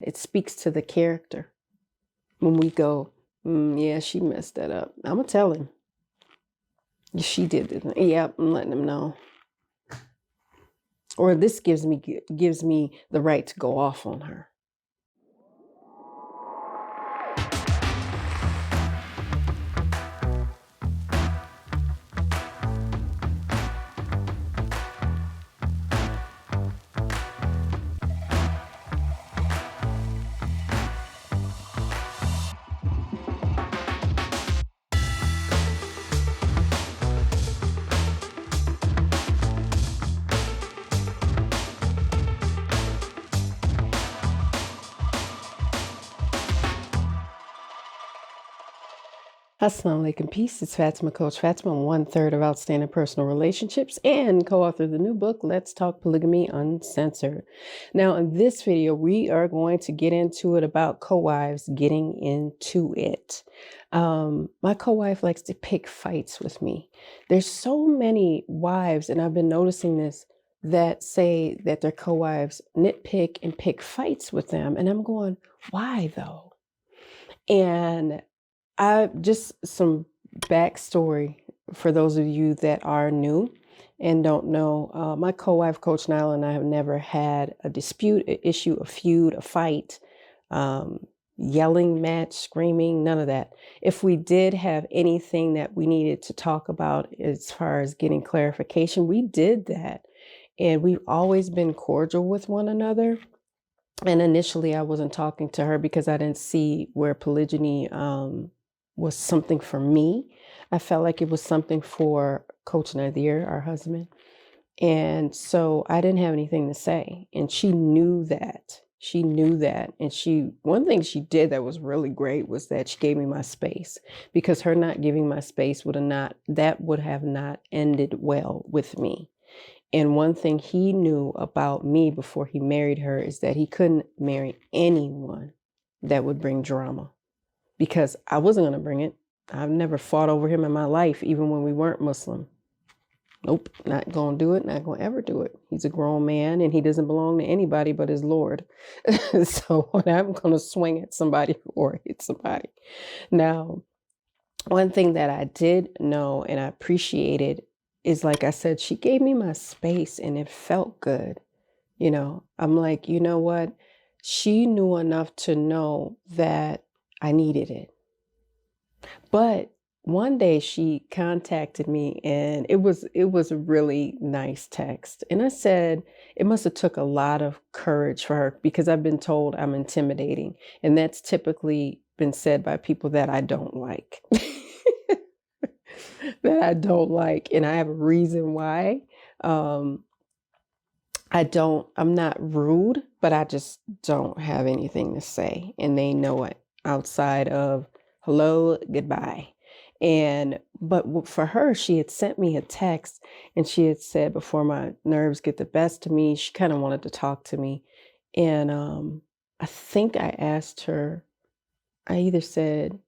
It speaks to the character. When we go, yeah, she messed that up. I'm going to tell him. She did it. Yep, I'm letting him know. Or this gives me the right to go off on her. Assalamu alaikum, peace. It's Fatimah, Coach Fatimah, 1/3 of Outstanding Personal Relationships and co-author of the new book, Let's Talk Polygamy Uncensored. Now, in this video, we are going to get into it about co-wives getting into it. My co-wife likes to pick fights with me. There's so many wives, and I've been noticing this, that say that their co-wives nitpick and pick fights with them. And I'm going, why though? And just some backstory for those of you that are new and don't know. My co-wife, Coach Nyla, and I have never had a dispute, an issue, a feud, a fight, yelling match, screaming, none of that. If we did have anything that we needed to talk about as far as getting clarification, we did that. And we've always been cordial with one another. And initially, I wasn't talking to her because I didn't see where polygyny was something for me. I felt like it was something for Coach Nazir, our husband. And so I didn't have anything to say. And she knew that. She knew that. And one thing she did that was really great was that she gave me my space, because her not giving my space would have not ended well with me. And one thing he knew about me before he married her is that he couldn't marry anyone that would bring drama, because I wasn't going to bring it. I've never fought over him in my life, even when we weren't Muslim. Nope, not going to do it, not going to ever do it. He's a grown man and he doesn't belong to anybody but his Lord. So I'm going to swing at somebody or hit somebody. Now, one thing that I did know and I appreciated is, like I said, she gave me my space and it felt good. I'm like, you know what? She knew enough to know that I needed it. But one day she contacted me and it was a really nice text. And I said, it must have took a lot of courage for her, because I've been told I'm intimidating. And that's typically been said by people that I don't like. That I don't like. And I have a reason why. I'm not rude, but I just don't have anything to say. And they know it outside of hello, goodbye. But for her, she had sent me a text and she had said, before my nerves get the best of me, she kind of wanted to talk to me. And I think I asked her, I either said,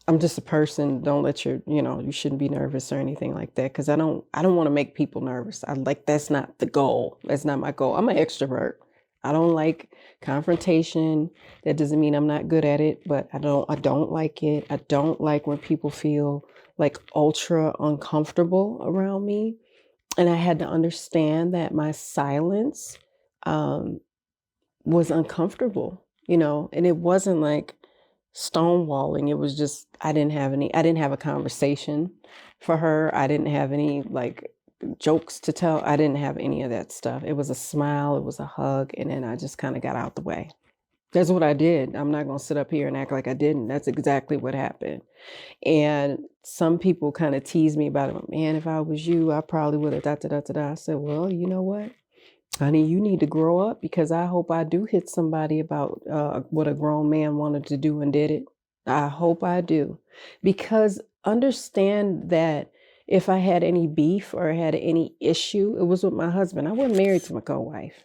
I'm just a person. Don't let you shouldn't be nervous or anything like that. Cause I don't want to make people nervous. That's not the goal. That's not my goal. I'm an extrovert. I don't like confrontation. That doesn't mean I'm not good at it, but I don't like it. I don't like when people feel like ultra uncomfortable around me. And I had to understand that my silence, was uncomfortable, and it wasn't like stonewalling. It was just, I didn't have a conversation for her. I didn't have any like jokes to tell. I didn't have any of that stuff. It was a smile, it was a hug, and then I just kind of got out the way. That's what I did. I'm not going to sit up here and act like I didn't. That's exactly what happened. And some people kind of tease me about it. Man, if I was you, I probably would have I said, well, you know what? Honey, you need to grow up, because I hope I do hit somebody about what a grown man wanted to do and did it. I hope I do. Because understand that if I had any beef or had any issue, it was with my husband. I wasn't married to my co-wife.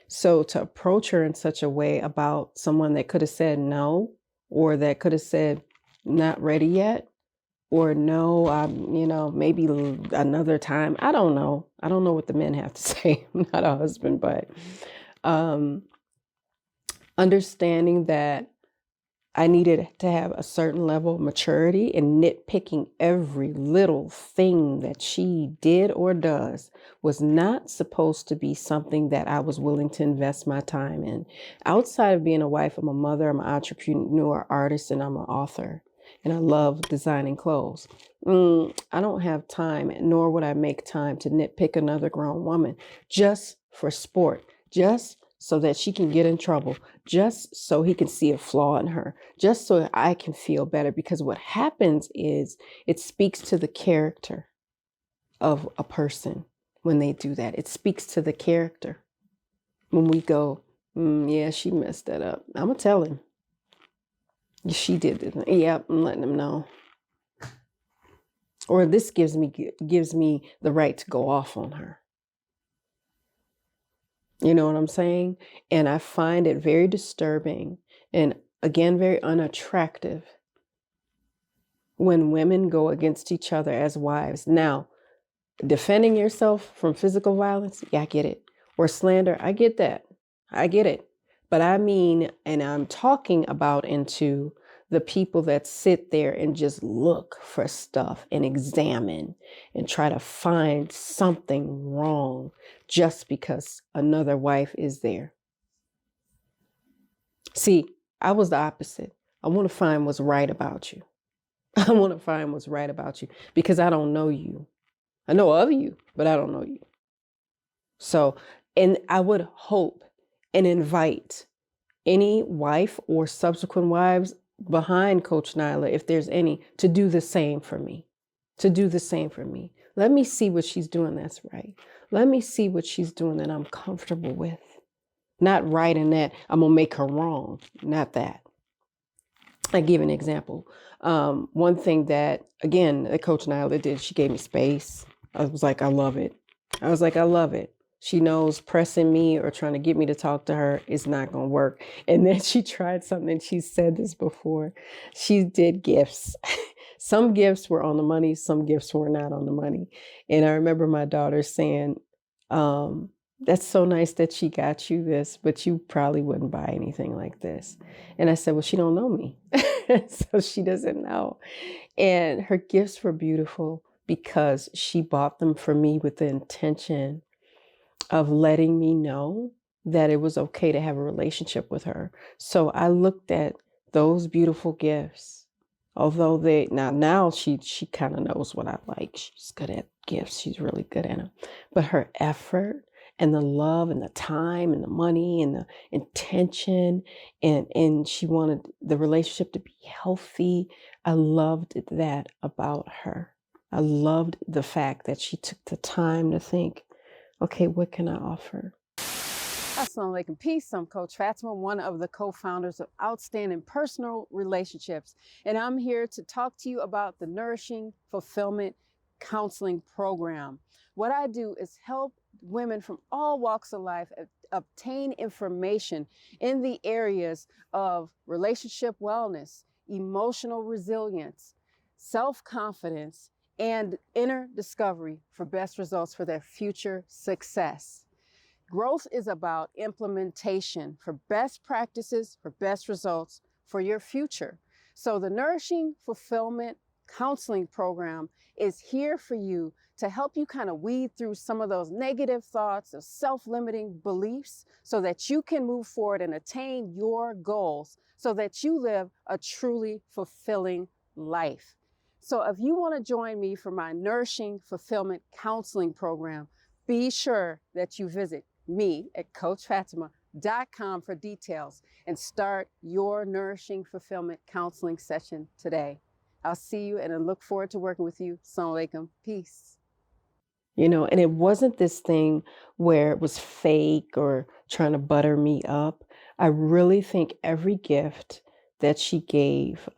So to approach her in such a way about someone that could have said no, or that could have said not ready yet, or no, maybe another time. I don't know. I don't know what the men have to say. I'm not a husband, but Understanding that I needed to have a certain level of maturity, and nitpicking every little thing that she did or does was not supposed to be something that I was willing to invest my time in. Outside of being a wife, I'm a mother, I'm an entrepreneur, artist, and I'm an author. And I love designing clothes. I don't have time, nor would I make time to nitpick another grown woman just for sport, just so that she can get in trouble, just so he can see a flaw in her, just so I can feel better. Because what happens is it speaks to the character of a person when they do that. It speaks to the character. When we go, yeah, she messed that up, I'm going to tell him. She did it. Yep, I'm letting him know. Or this gives me the right to go off on her. You know what I'm saying? And I find it very disturbing and, again, very unattractive when women go against each other as wives. Now, defending yourself from physical violence, yeah, I get it. Or slander, I get that. I get it. But I mean, and I'm talking about into the people that sit there and just look for stuff and examine and try to find something wrong just because another wife is there. See, I was the opposite. I want to find what's right about you. I want to find what's right about you because I don't know you. I know of you, but I don't know you. So, and I would hope and invite any wife or subsequent wives behind Coach Nyla, if there's any, to do the same for me. To do the same for me. Let me see what she's doing that's right. Let me see what she's doing that I'm comfortable with. Not right in that I'm going to make her wrong. Not that. I give an example. One thing that, again, that Coach Nyla did, she gave me space. I was like, I love it. I was like, I love it. She knows pressing me or trying to get me to talk to her is not going to work. And then she tried something. She said this before. She did gifts. Some gifts were on the money. Some gifts were not on the money. And I remember my daughter saying, that's so nice that she got you this, but you probably wouldn't buy anything like this. And I said, well, she don't know me. So she doesn't know. And her gifts were beautiful because she bought them for me with the intention of letting me know that it was okay to have a relationship with her. So I looked at those beautiful gifts, although now she kind of knows what I like. She's good at gifts. She's really good at them. But her effort and the love and the time and the money and the intention, and she wanted the relationship to be healthy. I loved that about her. I loved the fact that she took the time to think, okay, what can I offer? Assalamu alaikum. Peace. I'm Coach Fatimah, one of the co-founders of Outstanding Personal Relationships. And I'm here to talk to you about the Nourishing Fulfillment Counseling Program. What I do is help women from all walks of life obtain information in the areas of relationship wellness, emotional resilience, self-confidence, and inner discovery for best results for their future success. Growth is about implementation for best practices, for best results for your future. So the Nourishing Fulfillment Counseling Program is here for you to help you kind of weed through some of those negative thoughts of self-limiting beliefs so that you can move forward and attain your goals so that you live a truly fulfilling life. So if you want to join me for my Nourishing Fulfillment Counseling Program, be sure that you visit me at CoachFatimah.com for details and start your Nourishing Fulfillment Counseling session today. I'll see you and I look forward to working with you. Assalamu alaikum. Peace. You know, and it wasn't this thing where it was fake or trying to butter me up. I really think every gift that she gave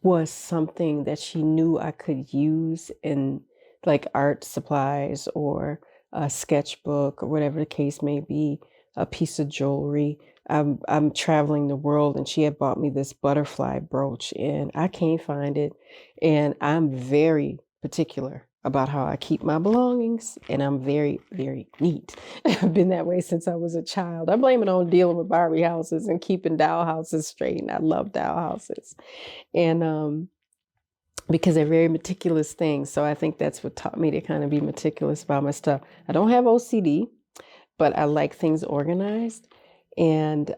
was something that she knew I could use in like art supplies or a sketchbook or whatever the case may be, a piece of jewelry. I'm traveling the world and she had bought me this butterfly brooch and I can't find it. And I'm very particular about how I keep my belongings, and I'm very, very neat. I've been that way since I was a child. I blame it on dealing with Barbie houses and keeping doll houses straight, and I love doll houses. And because they're very meticulous things. So I think that's what taught me to kind of be meticulous about my stuff. I don't have OCD, but I like things organized. And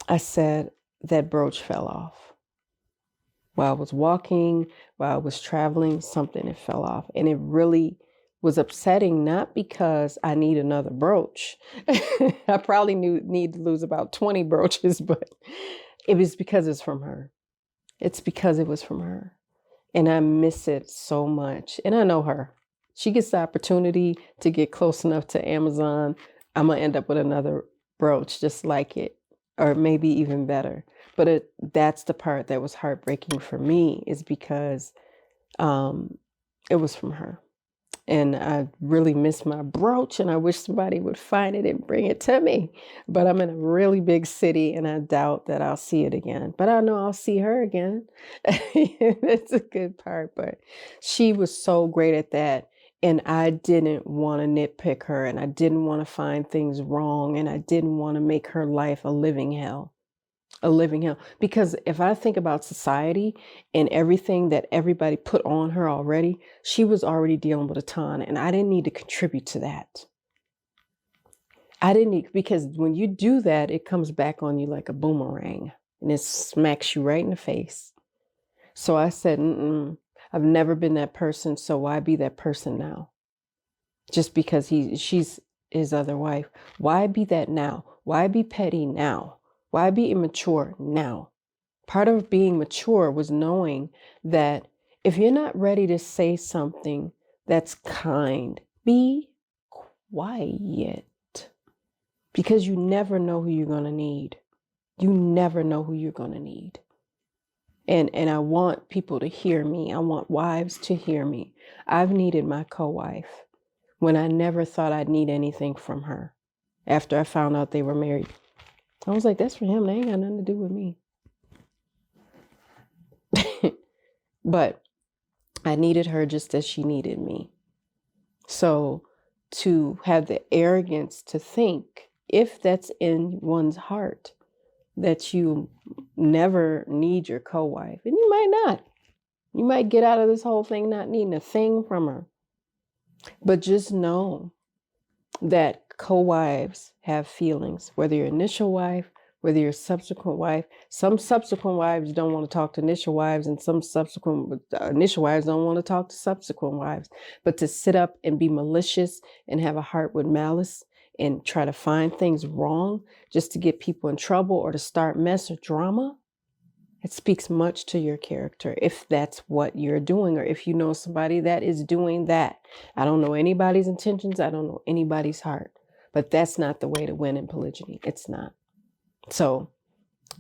I said that brooch fell off. While I was walking, while I was traveling, something it fell off. And it really was upsetting, not because I need another brooch. I probably need to lose about 20 brooches, but it was because it's from her. It's because it was from her. And I miss it so much. And I know her. She gets the opportunity to get close enough to Amazon, I'm going to end up with another brooch just like it, or maybe even better. But that's the part that was heartbreaking for me, is because it was from her. And I really miss my brooch, and I wish somebody would find it and bring it to me. But I'm in a really big city, and I doubt that I'll see it again. But I know I'll see her again. That's a good part. But she was so great at that. And I didn't want to nitpick her, and I didn't want to find things wrong, and I didn't want to make her life a living hell. A living hell. Because if I think about society and everything that everybody put on her already, she was already dealing with a ton, and I didn't need to contribute to that. I didn't need, because when you do that, it comes back on you like a boomerang, and it smacks you right in the face. So I said, I've never been that person, so why be that person now? Just because she's his other wife. Why be that now? Why be petty now? Why be immature now? Part of being mature was knowing that if you're not ready to say something that's kind, be quiet. Because you never know who you're going to need. You never know who you're going to need. And I want people to hear me. I want wives to hear me. I've needed my co-wife when I never thought I'd need anything from her. After I found out they were married, I was like, that's for him. They ain't got nothing to do with me. But I needed her just as she needed me. So to have the arrogance to think, if that's in one's heart, that you never need your co-wife, and you might not. You might get out of this whole thing not needing a thing from her. But just know that co-wives have feelings, whether your initial wife, whether your subsequent wife. Some subsequent wives don't want to talk to initial wives, and some subsequent initial wives don't want to talk to subsequent wives. But to sit up and be malicious and have a heart with malice and try to find things wrong just to get people in trouble or to start mess or drama, it speaks much to your character if that's what you're doing, or if you know somebody that is doing that. I don't know anybody's intentions. I don't know anybody's heart, but that's not the way to win in polygyny. It's not. So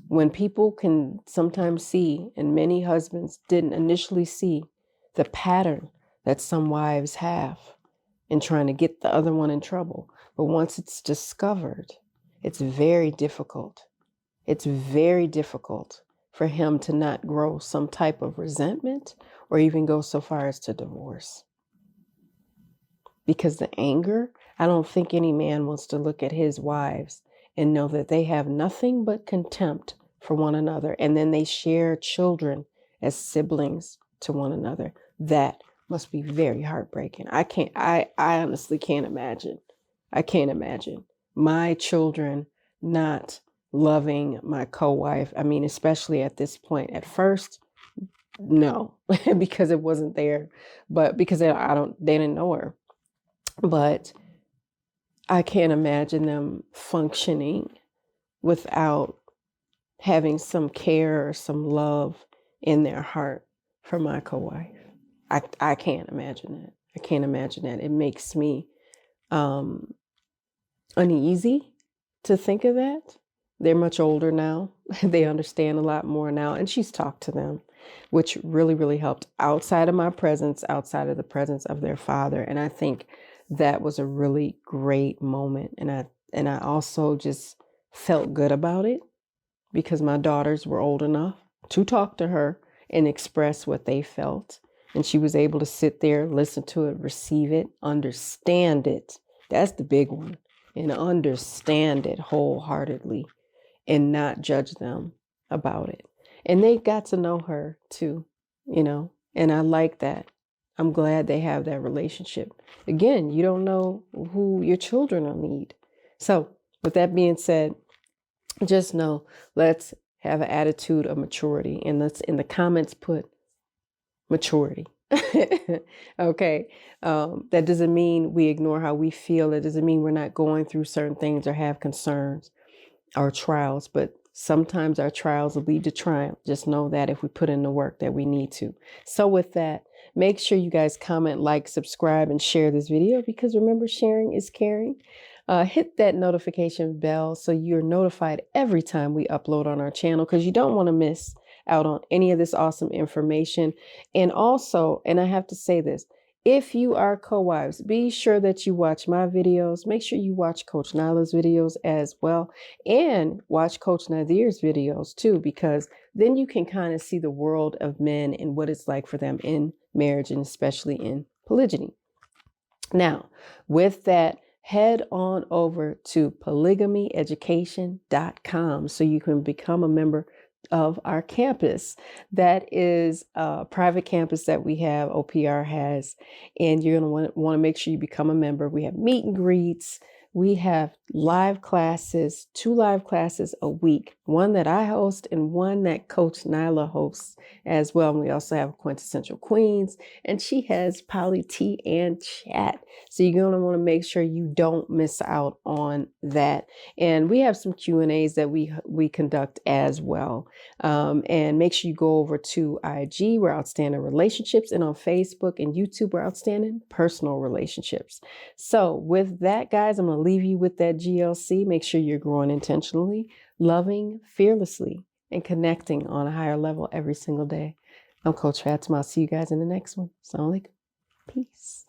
when people can sometimes see, and many husbands didn't initially see, the pattern that some wives have in trying to get the other one in trouble, but once it's discovered, it's very difficult. It's very difficult for him to not grow some type of resentment or even go so far as to divorce. Because the anger, I don't think any man wants to look at his wives and know that they have nothing but contempt for one another, and then they share children as siblings to one another. That must be very heartbreaking. I honestly can't imagine. I can't imagine my children not loving my co-wife. I mean, especially at this point. At first, no, because it wasn't there, but because they didn't know her. But I can't imagine them functioning without having some care or some love in their heart for my co-wife. I can't imagine that. I can't imagine that. It makes me uneasy to think of that. They're much older now. They understand a lot more now. And she's talked to them, which really, really helped outside of my presence, outside of the presence of their father. And I think that was a really great moment. And I also just felt good about it because my daughters were old enough to talk to her and express what they felt. And she was able to sit there, listen to it, receive it, understand it. That's the big one. And understand it wholeheartedly and not judge them about it. And they got to know her too, and I like that. I'm glad they have that relationship. Again, you don't know who your children will need. So with that being said, just know, let's have an attitude of maturity, and let's in the comments put maturity. Okay. That doesn't mean we ignore how we feel. It doesn't mean we're not going through certain things or have concerns or trials, but sometimes our trials will lead to triumph. Just know that if we put in the work that we need to. So with that, make sure you guys comment, like, subscribe, and share this video, because remember, sharing is caring. Hit that notification bell so you're notified every time we upload on our channel, because you don't want to miss out on any of this awesome information. And also, and I have to say this, if you are co-wives, be sure that you watch my videos. Make sure you watch Coach Nyla's videos as well, and watch Coach Nazir's videos too, because then you can kind of see the world of men and what it's like for them in marriage, and especially in polygyny. Now, with that, head on over to polygamyeducation.com so you can become a member of our campus. That is a private campus that we have, OPR has, and you're going to want to make sure you become a member. We have meet and greets. We have live classes, 2 live classes a week, one that I host and one that Coach Nyla hosts as well. And we also have Quintessential Queens, and she has Poly Tea and Chat. So you're going to want to make sure you don't miss out on that. And we have some Q&As that we conduct as well. And make sure you go over to IG, we're Outstanding Relationships, and on Facebook and YouTube, we're Outstanding Personal Relationships. So with that, guys, I'm going to leave you with that GLC. Make sure you're growing intentionally, loving fearlessly, and connecting on a higher level every single day. I'm Coach Fatimah. I'll see you guys in the next one. Assalamu alaikum. Peace.